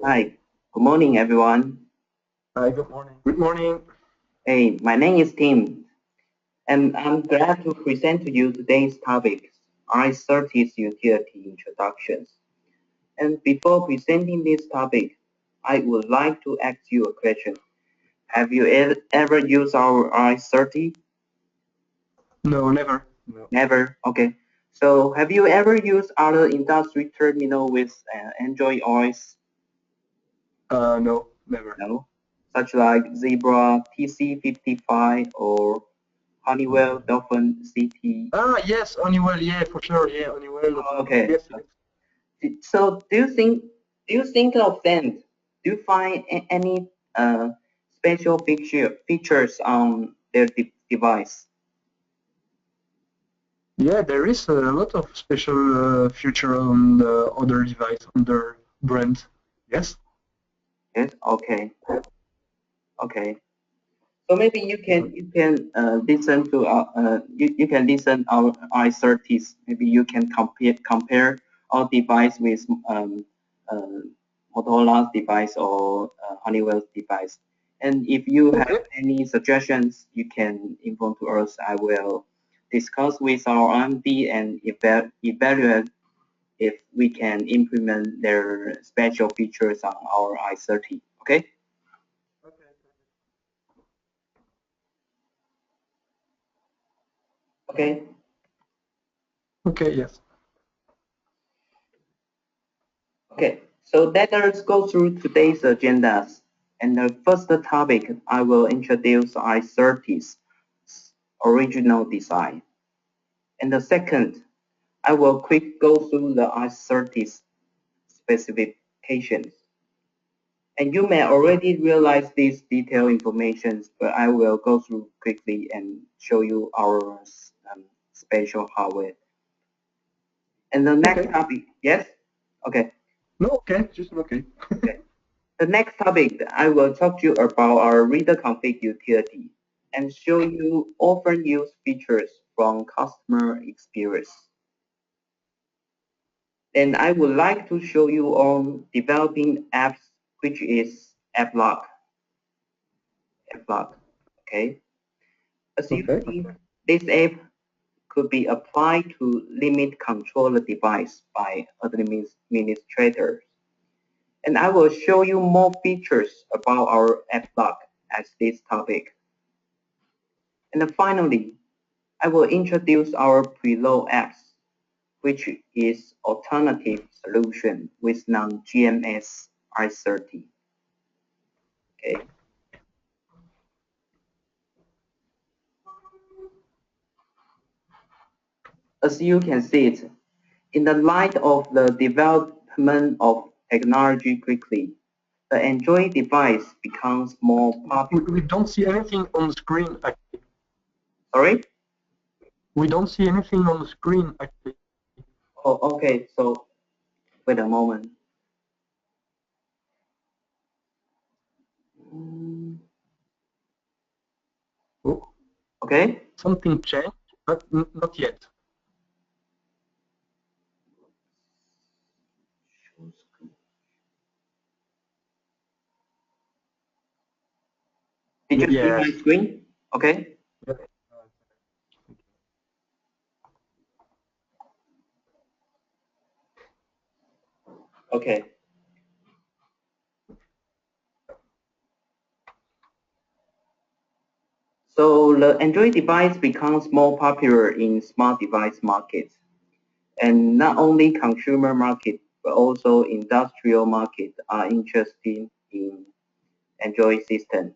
Hi, good morning, everyone. Hi, good morning. Good morning. Hey, my name is Tim, and I'm glad to present to you today's topic, RS30's utility introductions. And before presenting this topic, I would like to ask you a question. Have you ever used our RS30? No, never. No. Never. Okay. So, have you ever used other industry terminal with Android OS? No, never. No, such like Zebra TC55 or Honeywell Dolphin CT. Yes, Honeywell. Yeah, for sure. Yeah, Honeywell. Okay. Yes, yes. So do you think of them? Do you find any special features on their device? Yeah, there is a lot of special feature on the other device, on their brand. Yes. Yes. Okay. Okay. So maybe you can listen to you can listen our I30s. Maybe you can compare our device with uh, Motorola's device or Honeywell's device. And if you have Okay. any suggestions, you can inform to us. I will discuss with our R&D and evaluate if we can implement their special features on our I30. Okay? Okay. Okay. Yes. Okay, so let us go through today's agendas. And the first topic, I will introduce I30's original design. And the second, I will quick go through the I30's specifications. And you may already realize these detailed information, but I will go through quickly and show you our special hardware. And the next Okay. topic, yes? Okay. No. Okay. Just okay. Okay. The next topic, I will talk to you about our reader config utility and show you often used features from customer experience. Then I would like to show you on developing apps, which is AppLock. Okay. As you Okay. see, this app could be applied to limit controller device by administrators. And I will show you more features about our AppLock as this topic. And then finally, I will introduce our preload apps, which is alternative solution with non-GMS I30. Okay. As you can see it, in the light of the development of technology quickly, the Android device becomes more popular. We don't see anything on the screen. Actually, Sorry? we don't see anything on the screen. Actually. Oh, okay. So wait a moment. Mm, Oh, okay. something changed, but not yet. Did you see my Yes. screen? Okay. Okay. So the Android device becomes more popular in smart device markets, and not only consumer market, but also industrial market are interested in Android systems.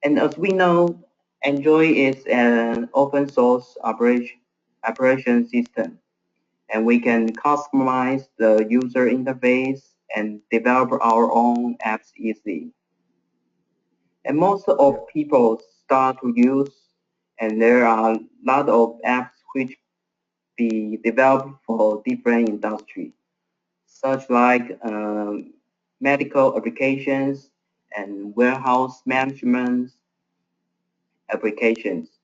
And as we know, Android is an open source operation system, and we can customize the user interface and develop our own apps easily. And most Yeah. of people start to use, and there are a lot of apps which be developed for different industry, such like medical applications and warehouse management applications.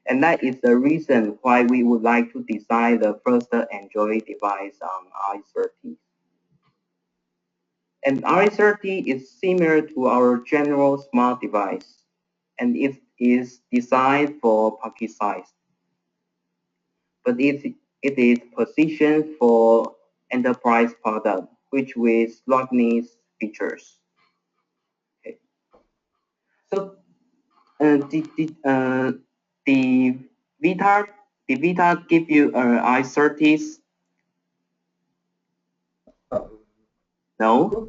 And that is the reason why we would like to design the first Android device on I30. And RS30 is similar to our general smart device, and it is designed for pocket size, but it is positioned for enterprise product, which with ruggedness features. Okay. So the Vita the Vita give you I30s? Uh, No.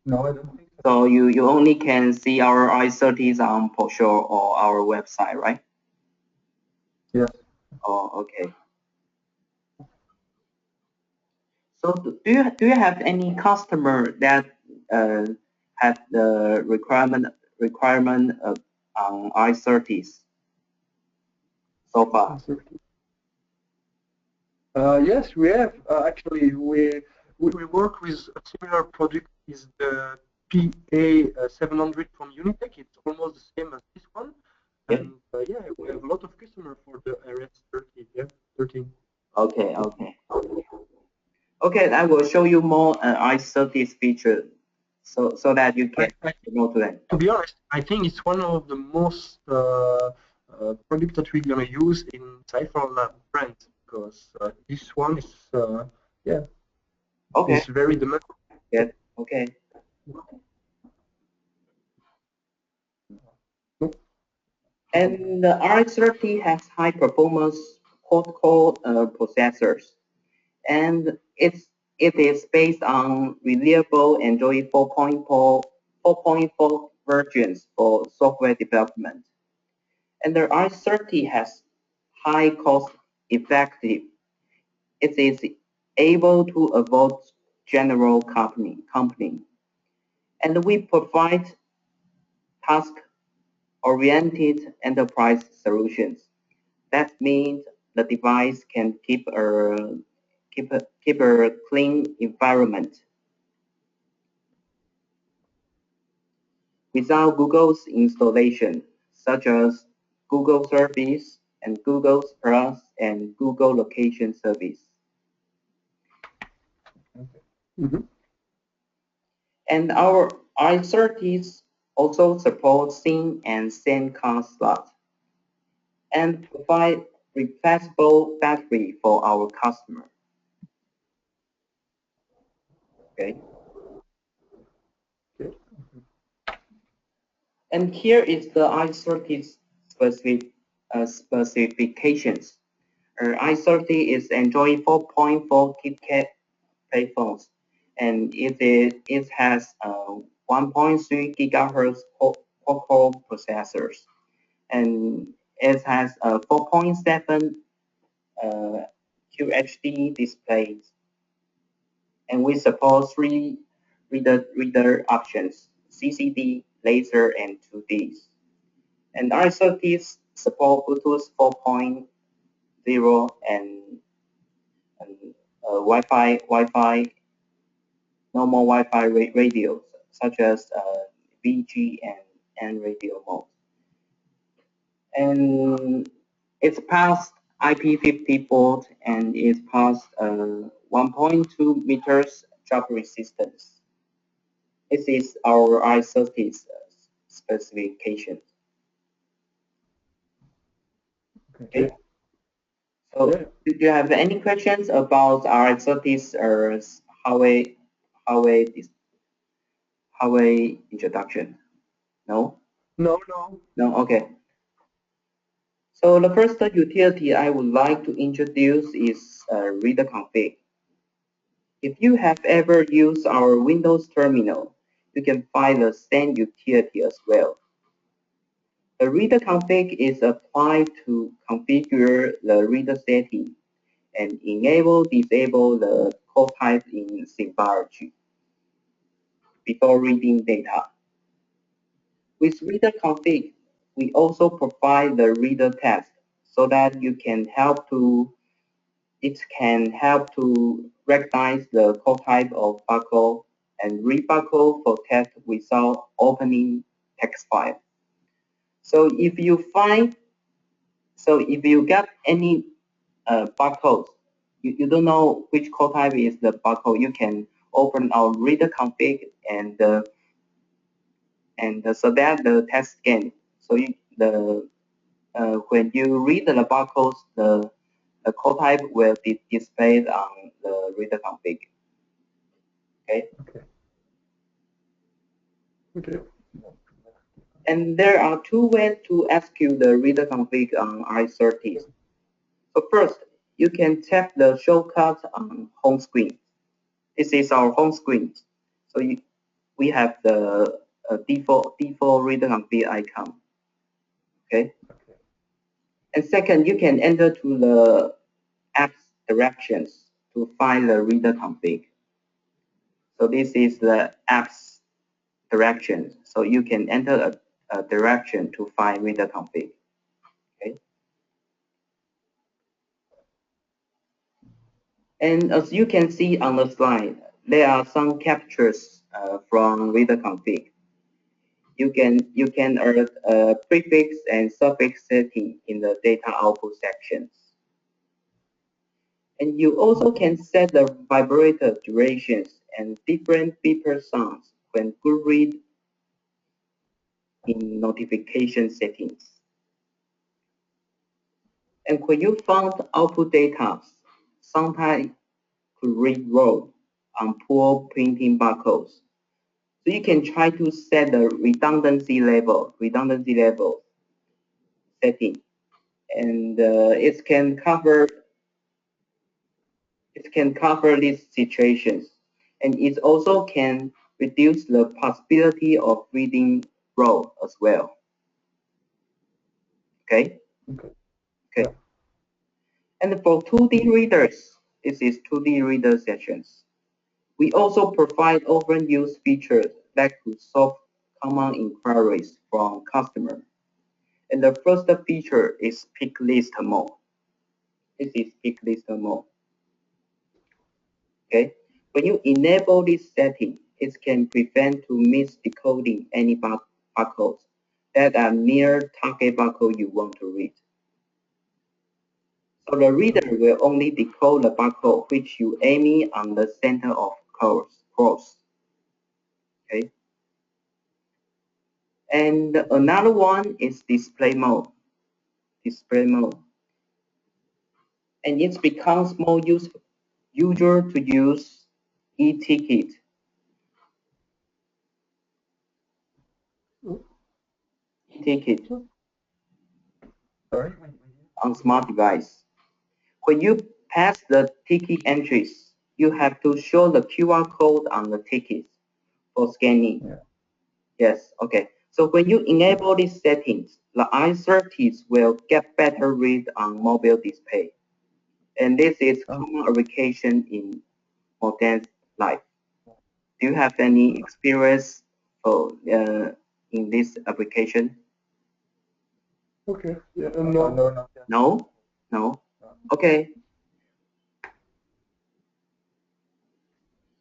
no, I don't think so. So you only can see our I30s on brochure or our website, right? Yes. Oh, okay. So do you have any customer that uh, have the requirement of I30s so far? Yes, we have. Actually, we work with a similar product is the PA 700 from Unitech. It's almost the same as this one. Yeah. And yeah, we have a lot of customers for the RS30. Yeah, 13. Okay, okay. Okay, I will show you more I30s feature so that you can I, promote to them. to be honest, I think it's one of the most product that we're gonna use in Cipherlab brand because this one is yeah Okay, is very demanding. yeah, okay. And the RX30 has high performance quad-core processors, and it is based on reliable Android 4.4 versions for software development. And the RX30 has high cost effective. It is able to avoid general company. And we provide task-oriented enterprise solutions. That means the device can keep a clean environment without Google's installation, such as Google Service and Google Plus and Google Location Service. Mm-hmm. And our i30s also support SIM and SIM card slot and provide replaceable battery for our customer. Okay. Okay. And here is the i30's specifications. I30 is Android 4.4 KitKat platforms, and it has 1.3 gigahertz quad-core processors, and it has a 4.7 uh, QHD displays, and we support three reader options: CCD, laser, and 2Ds. And RS30s support Bluetooth 4.0 and Wi-Fi, normal Wi-Fi radios such as VG and N radio mode. And it's past IP50 port and it's past 1.2 meters drop resistance. This is our I30's specification. Okay. Okay. So, Yeah. do you have any questions about I30's Huawei Huawei Huawei introduction? No? No, no. No? Okay. So the first utility I would like to introduce is reader config. If you have ever used our Windows terminal, you can find the same utility as well. The reader config is applied to configure the reader setting and disable the code type in Symbology before reading data. With reader config, we also provide the reader test so that it can help to recognize the code type of barcode and read-barcode for text without opening text file. So if you get any barcode, you don't know which code type is the barcode, you can open our reader config and select the text scan. So when you read the barcodes, the code type will be displayed on the reader config. Okay. Okay. And there are two ways to execute the reader config on RS30. So first, you can tap the shortcut on home screen. This is our home screen. So we have the default reader config icon. Okay. And second, you can enter to the app's directions to find the reader config. So this is the app's directions. So you can enter a direction to find reader config. Okay. And as you can see on the slide, there are some captures from reader config. You can add prefix and suffix setting in the data output sections. And you also can set the vibrator durations and different beeper sounds when good read in notification settings. And when you found output data, sometimes could read wrong on poor printing barcodes. So you can try to set the redundancy level setting, and it can cover these situations, and it also can reduce the possibility of reading wrong as well. Okay. Okay. And for 2D readers, this is 2D reader sessions. We also provide often used features that could solve common inquiries from customers. And the first feature is pick list mode. This is pick list mode. Okay. When you enable this setting, it can prevent to misdecoding any barcodes that are near target barcode you want to read. So the reader will only decode the barcode which you aim on the center of cross. Okay. And another one is display mode. And it becomes more user to use e-ticket. Sorry? On smart device. When you pass the ticket entries, you have to show the QR code on the tickets for scanning. Yeah. Yes, okay. So when you enable these settings, the RS30s will get better read on mobile display. And this is common application in modern life. Do you have any experience in this application? Okay. Yeah. No. No? No? Okay.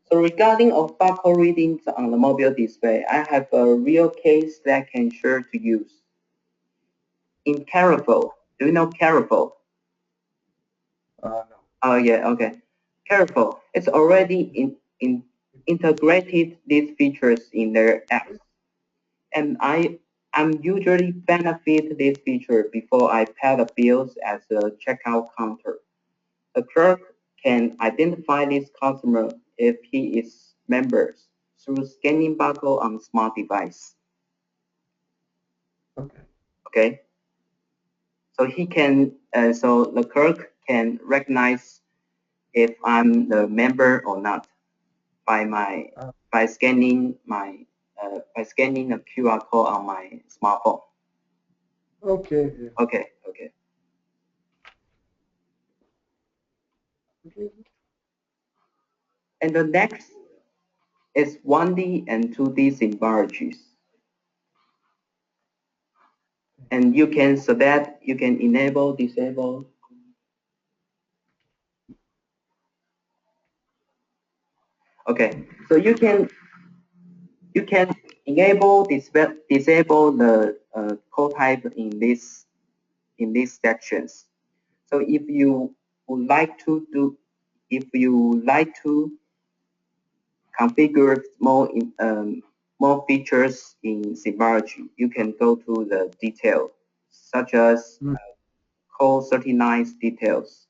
So regarding of barcode readings on the mobile display, I have a real case that I can share to use. In Carrefour, do you know Carrefour? No. Oh yeah, okay. Carrefour, it's already integrated these features in their apps, and I'm usually benefit this feature before I pay the bills at the checkout counter. The clerk can identify this customer if he is members through scanning barcode on smart device. Okay. Okay. So so the clerk can recognize if I'm the member or not by scanning a QR code on my smartphone. Okay. Okay. And the next is 1D and 2D symbologies. And you can select, you can enable, disable. Okay, so you can enable, disable the code type in these sections. So if you would like to configure more features in symbology, you can go to the detail, such as code 39 details.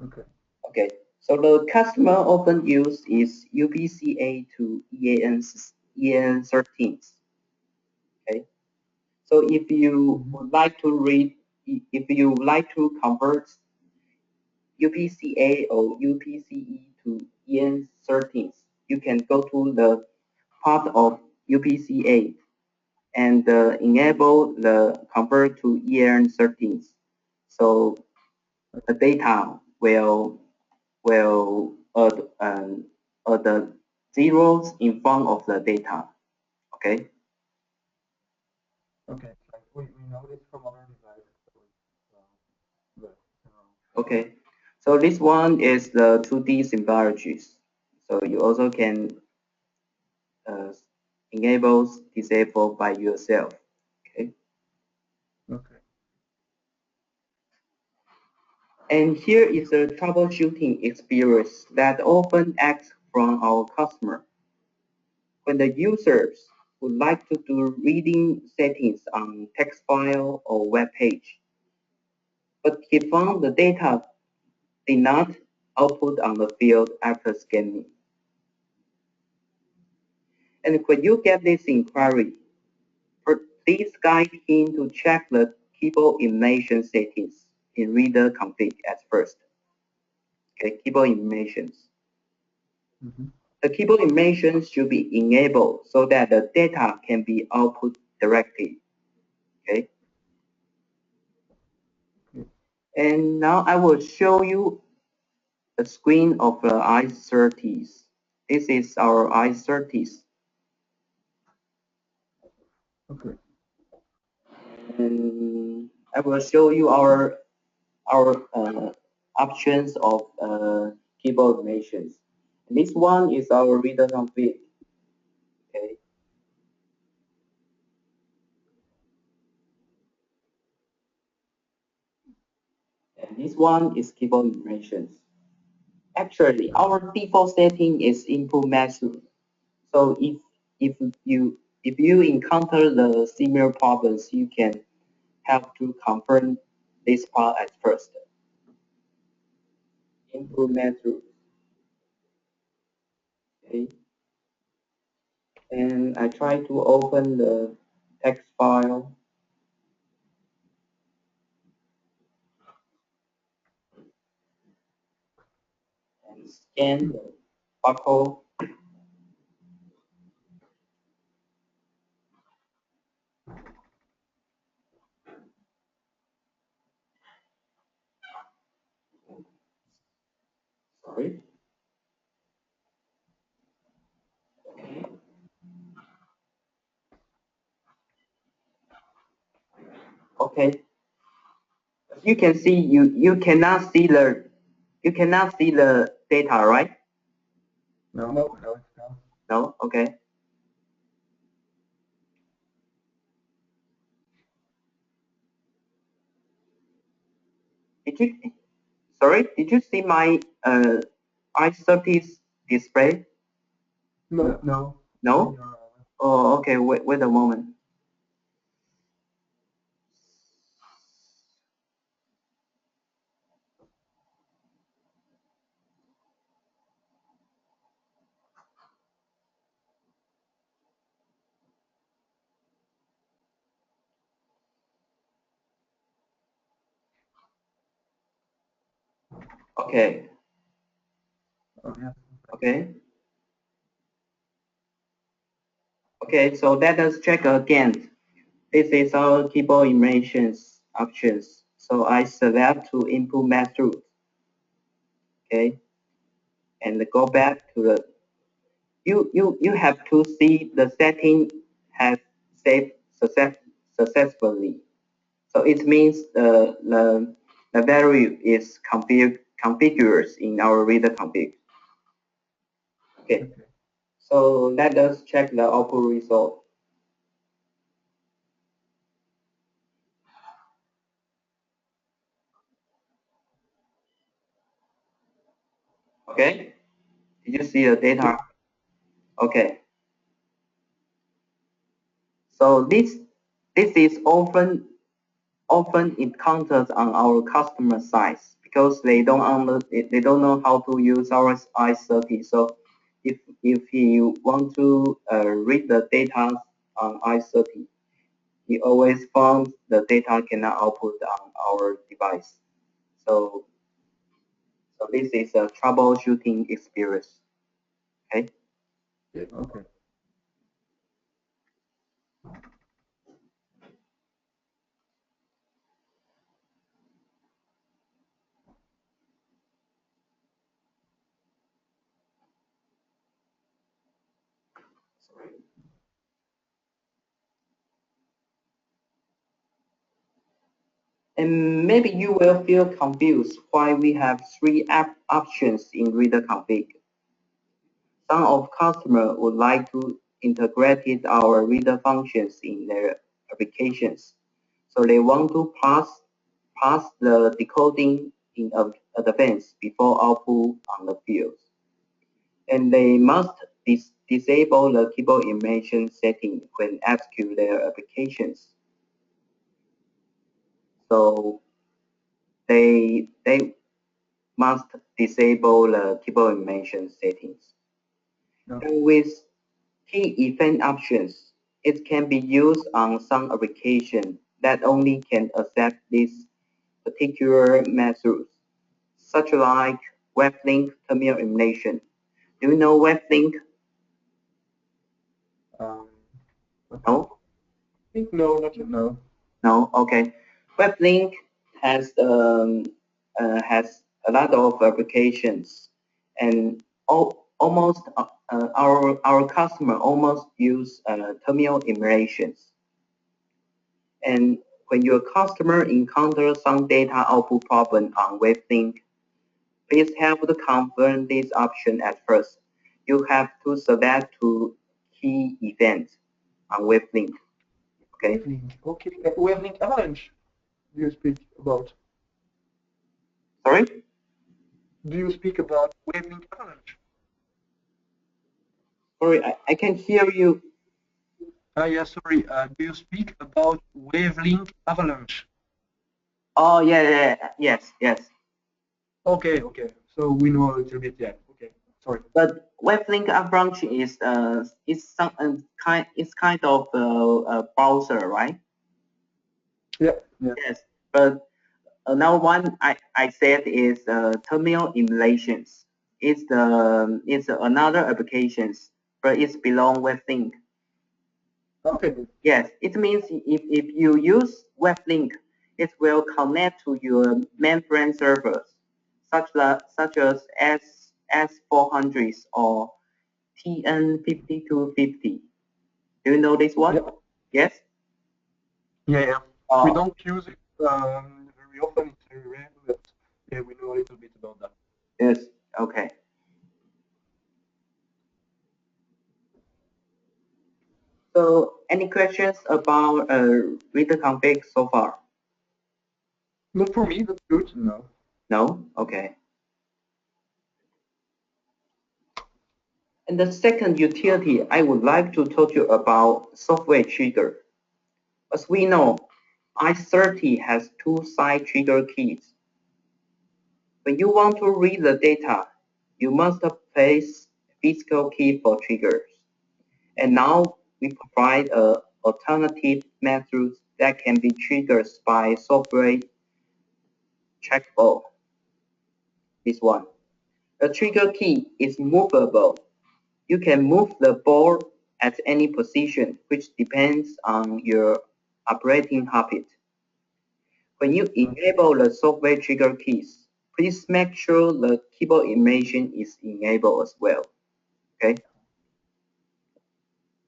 Okay. Okay. So the customer often use is UPCA to EN13. Okay. So if you would like to read, if you like to convert UPCA or UPCE to EN13, you can go to the part of UPCA and enable the convert to EN13. So the data will add the zeros in front of the data. Okay. Okay. Like we know this from other devices. Okay. So this one is the 2D symbologies. So you also can enable, disable by yourself. Okay. Okay. And here is a troubleshooting experience that often asks from our customer. When the users would like to do reading settings on text file or web page, but he found the data did not output on the field after scanning. And when you get this inquiry, please guide him to check the keyboard information settings in reader config at first. Okay, keyboard informations. The keyboard information should be enabled so that the data can be output directly. Okay. And now I will show you the screen of the RS30s. This is our RS30s. Okay. And I will show you our options of keyboard animations. This one is our reader config. Okay. And this one is keyboard animations. Actually, our default setting is input method. So if you encounter the similar problems, you can have to confirm this part at first. Input method. Okay. And I try to open the text file and scan the barcode. Sorry. Okay. You can see you cannot see the data, right? No, no, it's not. No. Okay. Did you? Sorry. Did you see my I30 display? No, no. No. Oh, okay. Wait a moment. Okay. Okay. Okay. So let us check again. This is our keyboard animations options. So I select to input method. Okay. And go back to the you have to see the setting has saved successfully. So it means the value is configured in our reader config. Okay. So let us check the output result. Okay. Did you see the data? Okay. So this is often encountered on our customer sites because they don't know how to use our RS30. So if you want to read the data on RS30, he always found the data cannot output on our device. So this is a troubleshooting experience. Okay. Yeah, okay. And maybe you will feel confused why we have three app options in reader config. Some of customers would like to integrate our reader functions in their applications. So they want to pass the decoding in advance before output on the field. And they must disable the keyboard immersion setting when execute their applications. So they must disable the keyboard immersion settings. No. And with key event options, it can be used on some applications that only can accept these particular methods, such like WebLink terminal emulation. Do you know WebLink? Okay. No? I think no, not yet, no. No? Okay. WebLink has a lot of applications, and almost our customer almost use terminal emulations. And when your customer encounters some data output problem on WebLink, please help to confirm this option at first. You have to select two key events on WebLink. Okay. Wavelink, okay. Wavelink avalanche, do you speak about? Sorry? Do you speak about wavelink avalanche? Sorry, I can hear you. Yeah, sorry. Do you speak about wavelink avalanche? Oh, yes. Okay, okay. So we know a little bit, yeah. Okay, sorry. But WebLink approach is some kind of a browser, right? Yeah, yeah. Yes. But another one I said is terminal emulations. It's another applications, but it's below WebLink. Okay, good. Yes, it means if you use WebLink, it will connect to your mainframe servers, such as S400s or TN5250. Do you know this one? Yeah, Yes? yeah, yeah. We Oh, don't use it very often. It's very rare, but yeah, we know a little bit about that. yes. Okay. So, any questions about reader config so far? Not for me, that's good. No. No? Okay. And the second utility I would like to talk to you about software trigger. As we know, RS30 has two side trigger keys. When you want to read the data, you must place physical key for triggers. And now we provide alternative methods that can be triggered by software checkable. This one. The trigger key is movable. You can move the board at any position, which depends on your operating habit. When you enable the software trigger keys, please make sure the keyboard immersion is enabled as well. Okay?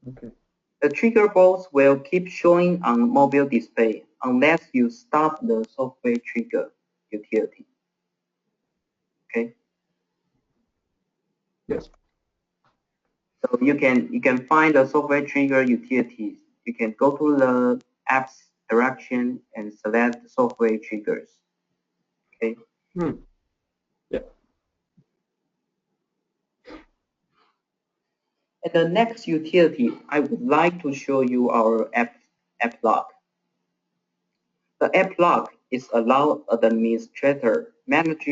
Okay. The trigger balls will keep showing on mobile display unless you stop the software trigger utility. Okay? Yes. So you can find the software trigger utilities. You can go to the apps direction and select software triggers. Okay. Hmm. Yeah. The next utility, I would like to show you our app log. The app log is allow the administrator manage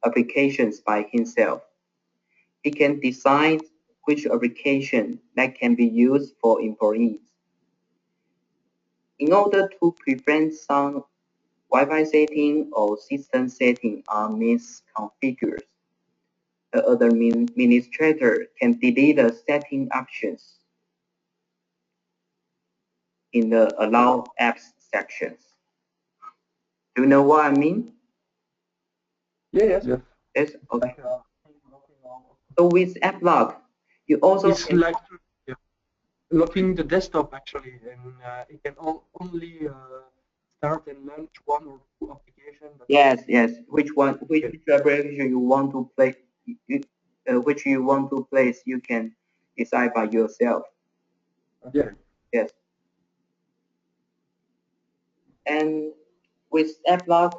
applications by himself. He can decide which application that can be used for employees. In order to prevent some Wi-Fi setting or system setting are misconfigured, the administrator can delete the setting options in the Allow Apps sections. Do you know what I mean? Yes. Yes, okay. So with app log, you also it's can, like locking the desktop actually, and it can only start and launch one or two applications. yes. Which application you want to play, which you want to place, you can decide by yourself. Yeah. Yes. And with app log,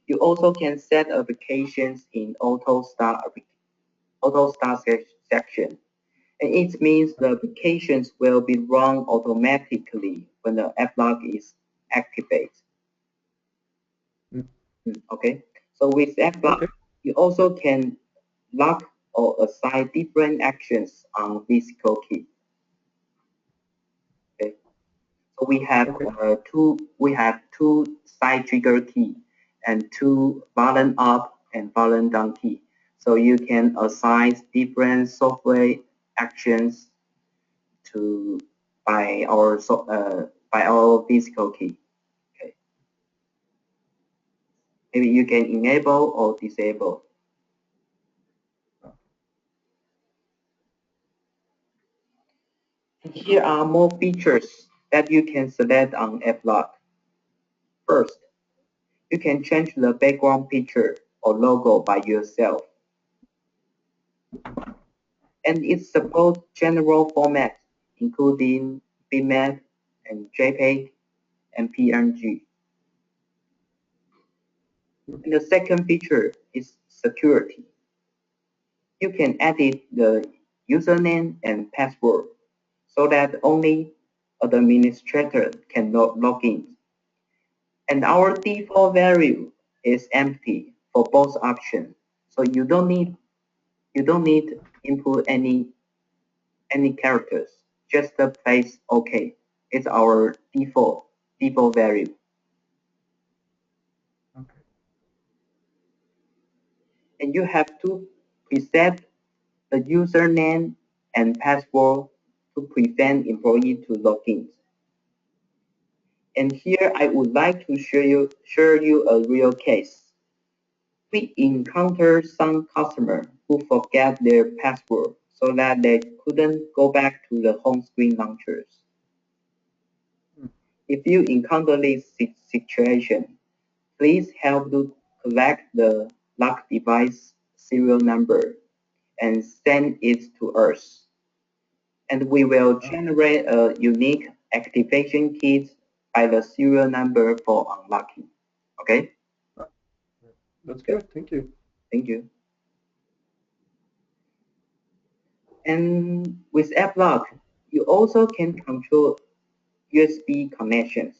you also can set applications in auto start section. And it means the applications will be run automatically when the app log is activated. Okay. So with app log, you also can lock or assign different actions on physical key. Okay. So we have two side trigger key and two button up and button down key. So you can assign different software actions to by our physical key. Okay. Maybe you can enable or disable. Here are more features that you can select on AppLog. First, you can change the background picture or logo by yourself. And it supports general formats, including bitmap and JPEG and PNG. And the second feature is security. You can edit the username and password so that only the administrator can log in. And our default value is empty for both options. So you don't need input any characters. Just the place OK. It's our default value. Okay. And you have to preset the username and password to prevent employee to log in. And here I would like to show you a real case. We encounter some customer who forget their password so that they couldn't go back to the home screen launchers. If you encounter this situation, please help to collect the locked device serial number and send it to us. And we will generate a unique activation kit by the serial number for unlocking. Okay? That's good. Thank you. Thank you. And with AppLock, you also can control USB connections.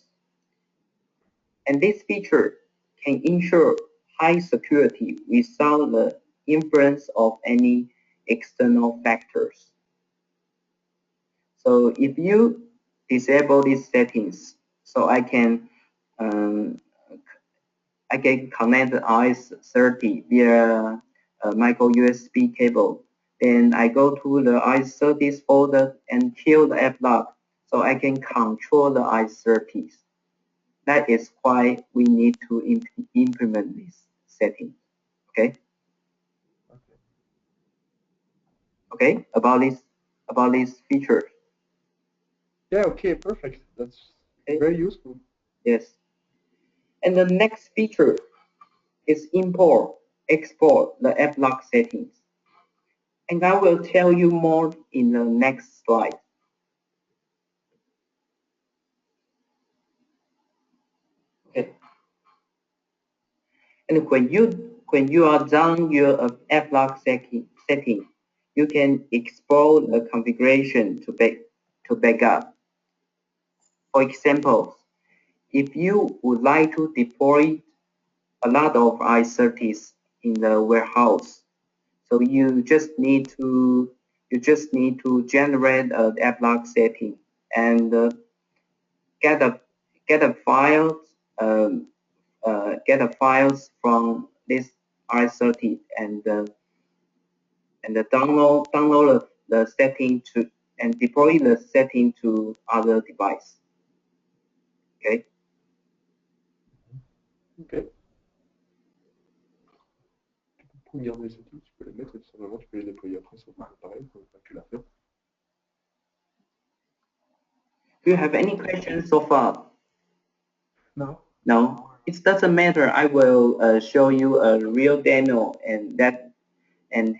And this feature can ensure high security without the influence of any external factors. So if you disable these settings, so um, I can connect the RS30 via a micro USB cable. Then I go to the RS30s folder and kill the app lock so I can control the RS30s. That is why we need to implement this setting. Okay. Okay. About this feature. Yeah. Okay. Perfect. That's very useful. Yes. And the next feature is export the app lock settings. And I will tell you more in the next slide. And when when you are done your app-lock setting, you can explore the configuration to backup. For example, if you would like to deploy a lot of RS30s in the warehouse, so you just need to generate an app-lock setting and get a get a file um, get the files from this RS30 and download the setting to and deploy the setting to other device. Okay. Ok. Pour garder ces trucs, tu peux les mettre et tout simplement tu peux les déployer après sur ton appareil comme tu l'as fait. Do you have any questions so far? No. No. It doesn't matter. I will show you a real demo and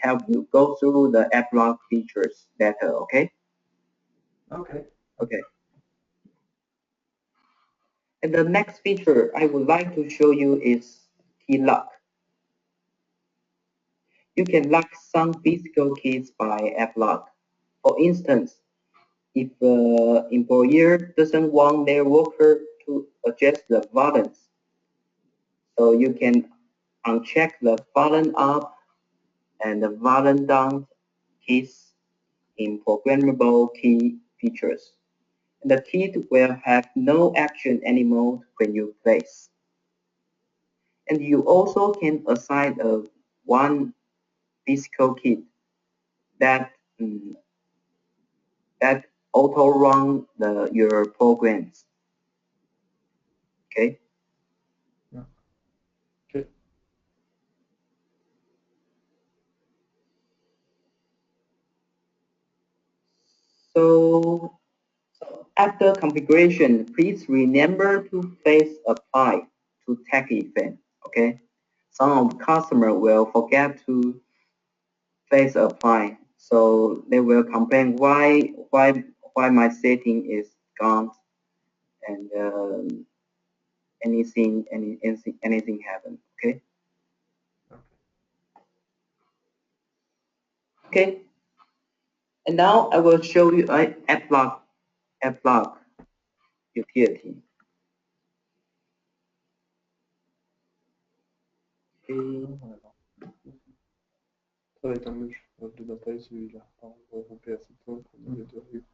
help you go through the app lock features better. Okay. Okay. Okay. And the next feature I would like to show you is key lock. You can lock some physical keys by app lock. For instance, if the employer doesn't want their worker to adjust the buttons, so you can uncheck the button up and the button down keys in programmable key features. And the key will have no action anymore when you place. And you also can assign one physical key that that auto run your programs. Okay. Yeah. Okay. So after configuration, please remember to place apply to tag event. Okay. Some of the customer will forget to place apply, so they will complain why my setting is gone and anything happen. Okay. Okay. And now I will show you an app lock utility. Okay. Ça va être un merge de data et celui-là. Par exemple, regrouper à 7 ans qu'on avait déjà vu.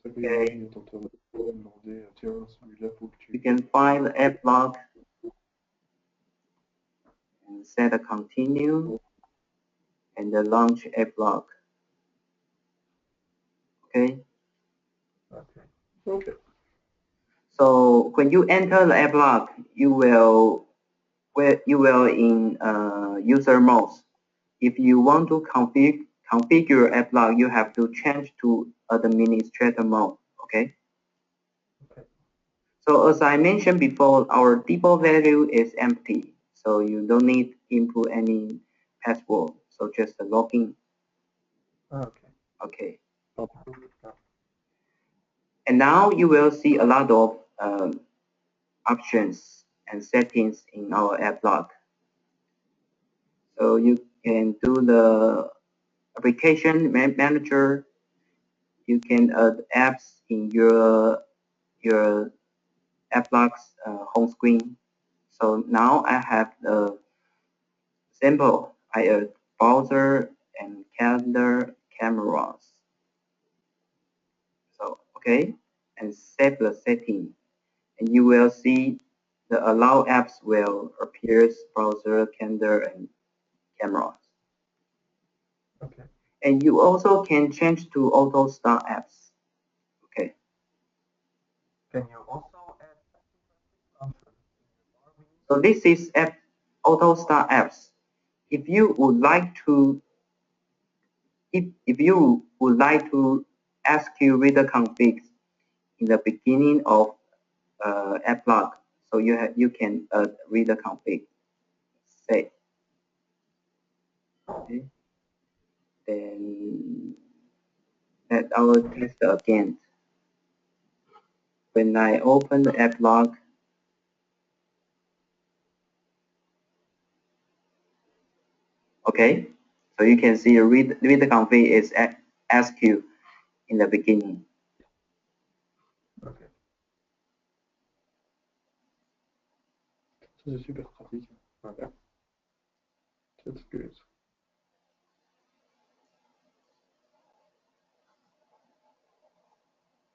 Ça peut y avoir Okay. une tenteur de demander, tiens, celui-là, faut que tu. You can find the app lock and set a continue and the launch app lock. Okay. Okay. Okay. So when you enter the app lock, you will in user mode. If you want to configure app lock, you have to change to administrator mode. Okay. Okay. So as I mentioned before, our default value is empty, so you don't need input any password. So just the login. Okay. Okay. Okay. And now you will see a lot of options and settings in our app lock. So you can do the application manager. You can add apps in your app lock's home screen. So now I have the sample. I add browser and calendar cameras. So okay, and save the setting, and you will see the allow apps will appear browser, calendar, and cameras. Okay. And you also can change to auto start apps. Okay. Can you also add function? So this is app auto start apps. If you would like to if you would like to ask you reader config in the beginning of app lock, so you can reader config. Say okay. Then that I will test again. When I open the app lock, Okay, so you can see read the config is SQ in the beginning. Ok. Ça, c'est super pratique. Voilà. That's good.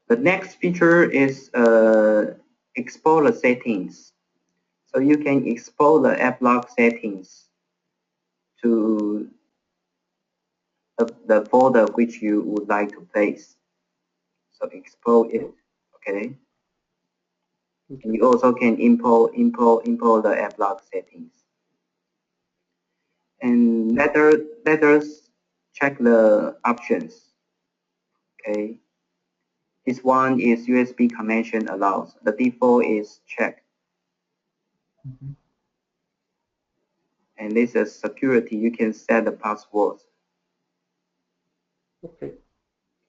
The next feature is export the settings. So you can export the app log settings to the folder which you would like to place. So export it, okay? And you also can import the app log settings. And let us check the options, okay? This one is USB connection allows. The default is checked. And this is security. You can set the password. Okay.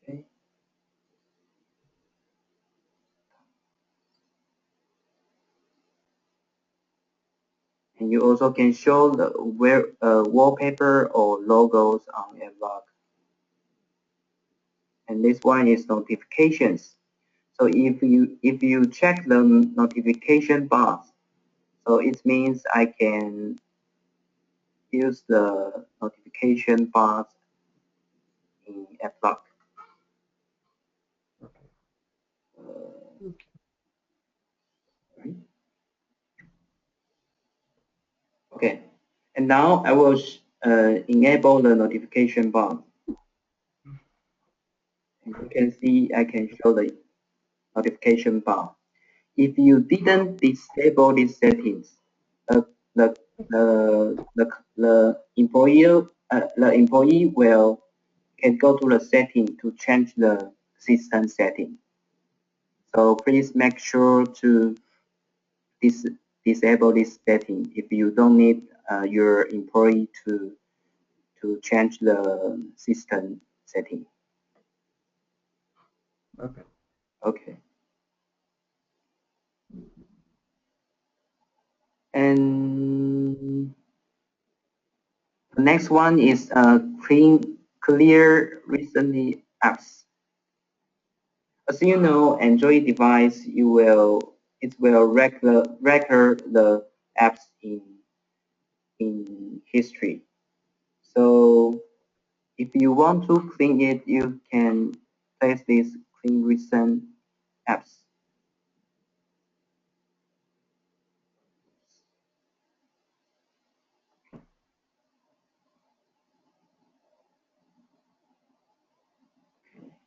Okay. And you also can show the wallpaper or logos on AppLog. And this one is notifications. So if you check the notification bar, so it means I can use the notification bars in AppLog. Okay. Right. Okay, and now I will enable the notification bar. And you can see I can show the notification bar. If you didn't disable these settings, uh, the the employee will can go to the setting to change the system setting. So please make sure to disable this setting if you don't need your employee to change the system setting. Okay. Okay. And the next one is clear recently apps. As you know, Android device it will record the apps in history. So if you want to clean it, you can place this clean recent apps.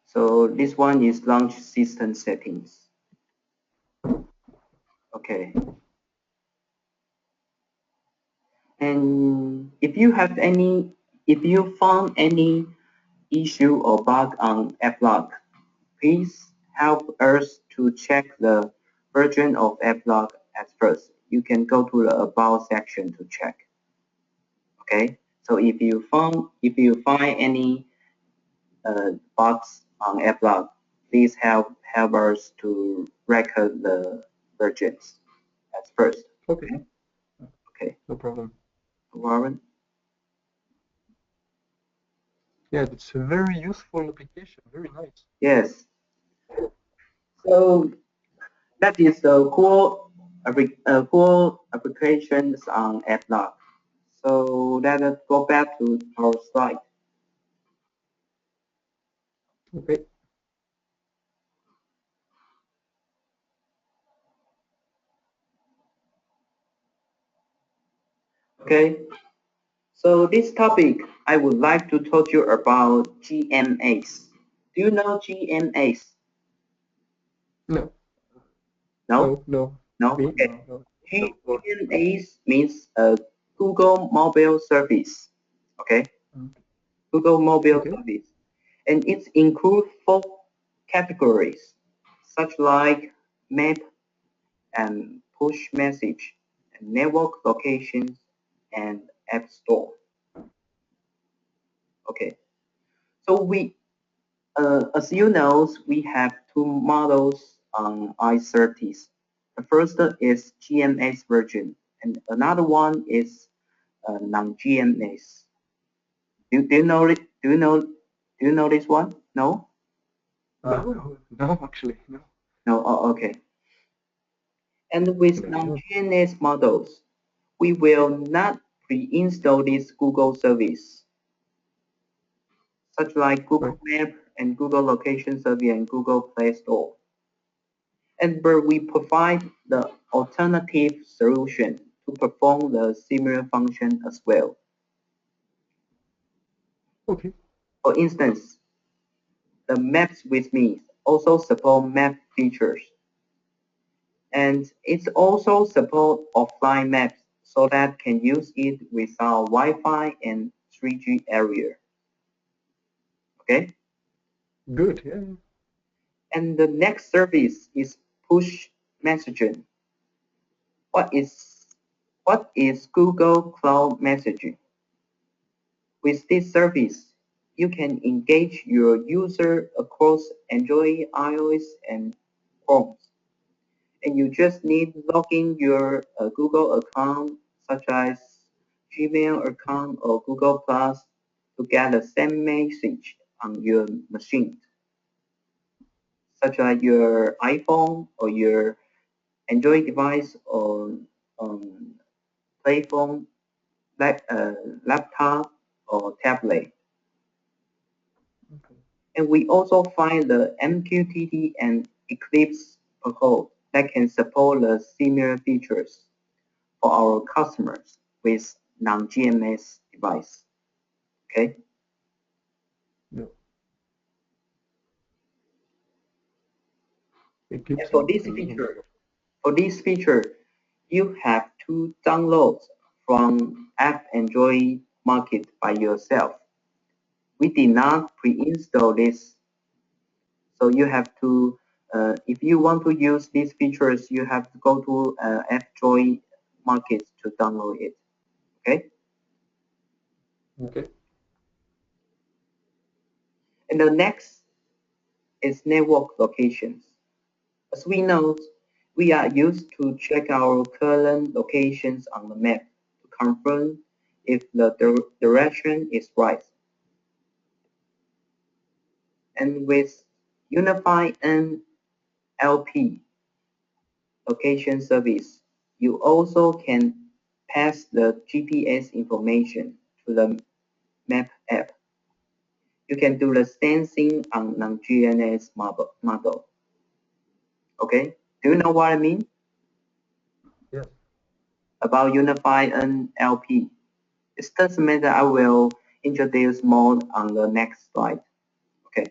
So this one is launch system settings. Okay. And if you found any issue or bug on AppLog, please help us to check the version of AppLog at first. You can go to the About section to check. Okay, so if you find any bugs on AppLog, please help us to record the versions at first. Okay. Okay, No problem. Warren. Yeah, it's a very useful application. Very nice. Yes. So that is the cool applications on AppLog. So let us go back to our slide. Okay. Okay. So this topic, I would like to talk to you about GMAs. Do you know GMAs? No. No? No. No. No? Me? Okay. No. No. No. GMAs means Google Mobile Service. Okay? Mm. Google Mobile Okay. Service. And it includes four categories, such like map and push message, and network locations, and app store. Okay. So as you know, we have two models on i30s. The first is GMS version, and another one is non-GMS. Do you know it? Do you know this one? No? No, actually, no. No, oh, okay. And with non-GNS models, we will not pre-install this Google service, such like Google Map and Google Location Service and Google Play Store. And but we provide the alternative solution to perform the similar function as well. Okay. For instance, the Maps with Me also support map features. And it also support offline maps so that can use it without Wi-Fi and 3G area. Okay? Good, yeah. And the next service is push messaging. What is Google Cloud Messaging? With this service, you can engage your user across Android, iOS, and Chrome. And you just need login your Google account, such as Gmail account or Google Plus, to get the same message on your machine, such as your iPhone or your Android device or play phone, laptop or tablet. Okay. And we also find the MQTT and Eclipse code that can support the similar features for our customers with non-GMS device. Okay. Yeah. And for this feature, you have to download from App Android Market by yourself. We did not pre-install this, so you have to. If you want to use these features, you have to go to Android Market to download it. Okay. Okay. And the next is network locations. As we know, we are used to check our current locations on the map to confirm if the direction is right. And with Unified NLP location service, you also can pass the GPS information to the map app. You can do the sensing on non-GNS model. Okay, do you know what I mean? Yes. About Unified NLP. It doesn't matter. I will introduce more on the next slide. Okay.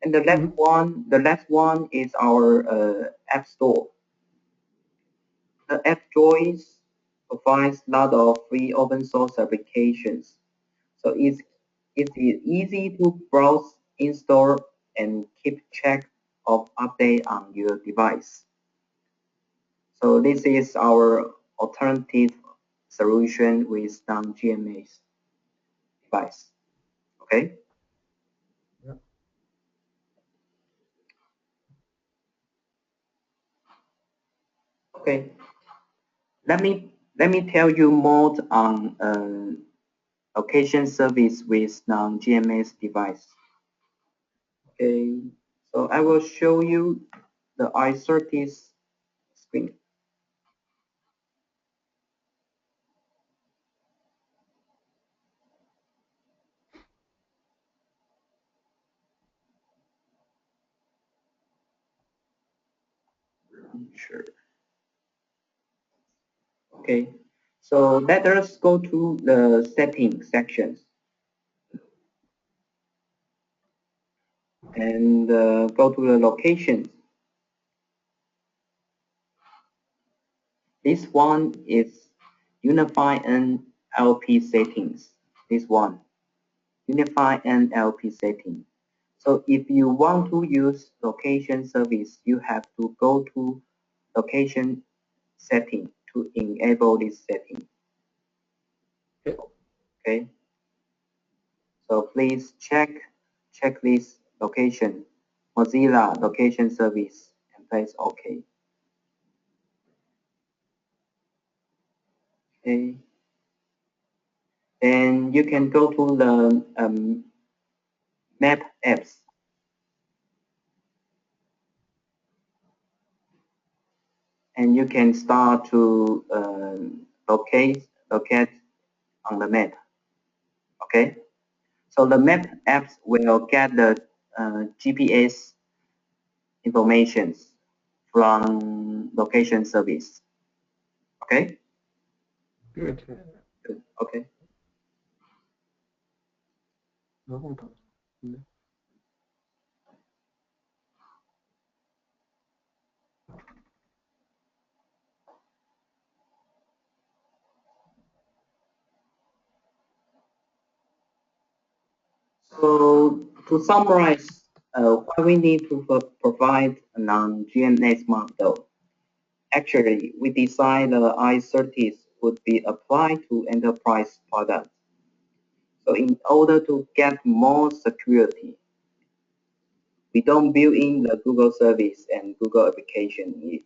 And the last one is our App Store. The App Joys provides a lot of free open source applications. So it's easy to browse, install, and keep track of update on your device. So this is our alternative solution with non-GMS device. Okay. Yeah. Okay. Let me tell you more on location service with non-GMS device. Okay. So I will show you the RS30 screen. Sure. Okay. So let us go to the setting sections and go to the locations. This one is Unify NLP settings. This one, Unify NLP setting. So if you want to use location service, you have to go to location setting to enable this setting. Okay. Okay. So please check this location, Mozilla location service, and press OK. Okay. Then you can go to the map apps. And you can start to locate on the map. Okay, so the map apps will get the GPS informations from location service. Okay. Good. Good. Okay. So to summarize, why we need to provide a non-GMS model. Actually, we design the I30s would be applied to enterprise products. So in order to get more security, we don't build in the Google service and Google application in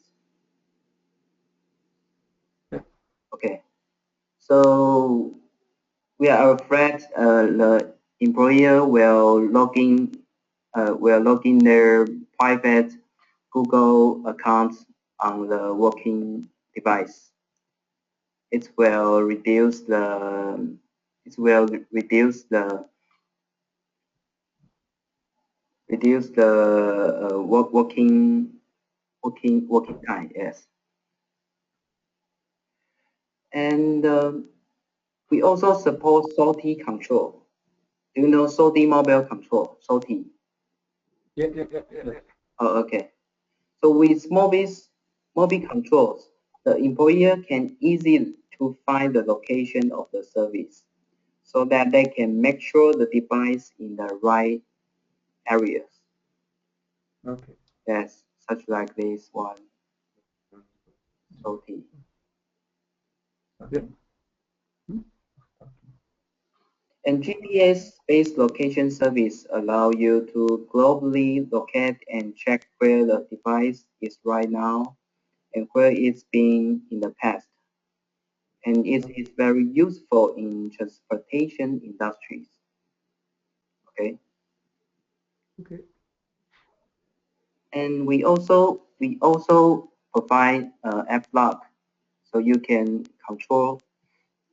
it. Okay. So we are afraid the employer will log in their private Google accounts on the working device. It will reduce the working time. Yes, and we also support salty control. Do you know salty mobile control? Salty. Yeah. Oh, okay. So with mobile controls, the employer can easily to find the location of the service so that they can make sure the device in the right areas. Okay. Yes, such like this one, salty. Yeah. And GPS-based location service allow you to globally locate and check where the device is right now and where it's been in the past. And it is very useful in transportation industries. Okay. Okay. And we also provide app lock, so you can control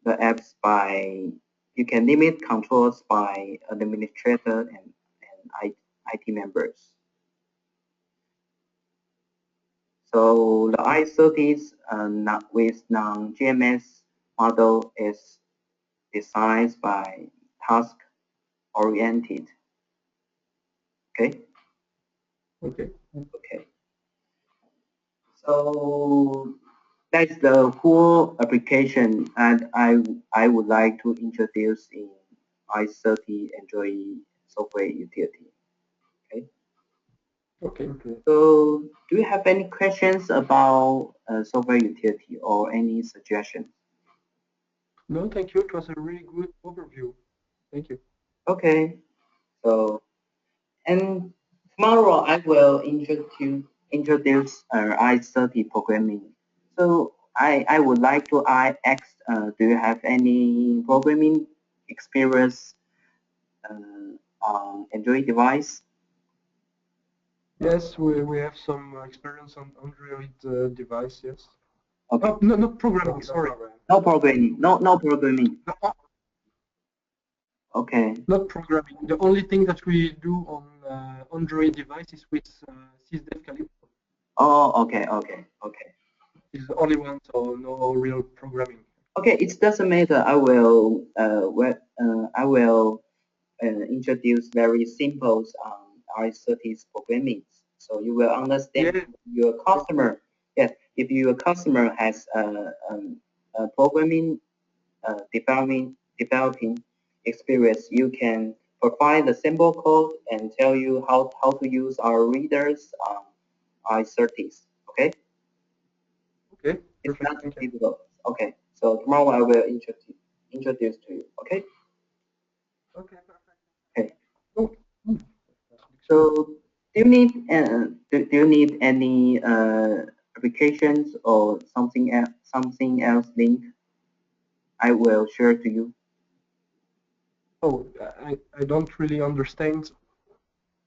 the apps by you can limit controls by administrator and IT members. So the I30's with non-GMS model is designed by task oriented. Okay. Okay. Okay. So that's the whole application, and I would like to introduce in I30 Android software utility. Okay. Okay. So do you have any questions about software utility or any suggestions? No, thank you. It was a really good overview. Thank you. Okay. So and tomorrow I will introduce I30 programming. So I would like to ask, do you have any programming experience on Android device? Yes, we have some experience on Android device. Yes. Okay. Oh, no, not programming. Sorry. No programming. No programming. No, Okay. not programming. The only thing that we do on Android devices with sysdev Calypso Oh, okay. is the only one, so no real programming. Okay, it doesn't matter. I will introduce very simple R30 programming, so you will understand Yeah. your customer. Yes, if your customer has a programming developing experience, you can provide the simple code and tell you how to use our readers I30s. Okay, Okay. it's Perfect. not Thank you. difficult. Okay, so tomorrow I will introduce to you. Okay. Okay. Perfect. Okay. Oh. So do you need any applications or something else link? I will share to you. Oh, I don't really understand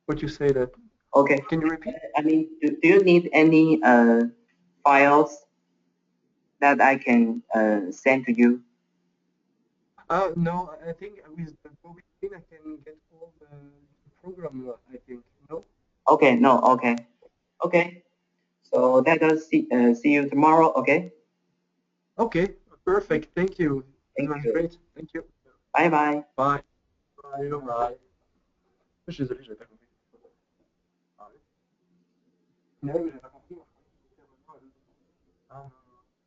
what you say that. Okay. Can you repeat? I mean, do you need any files that I can send to you? No, I think with the COVID thing, I can get all the program, I think. No? Okay, no, okay, okay. So let us see you tomorrow. Okay. Okay, perfect. Thank you. This Thank was you. great. Thank you. Bye bye. Bye. Bye. Bye. Je suis désolé, j'avais pas compris. Ah oui. Non, mais j'avais pas compris.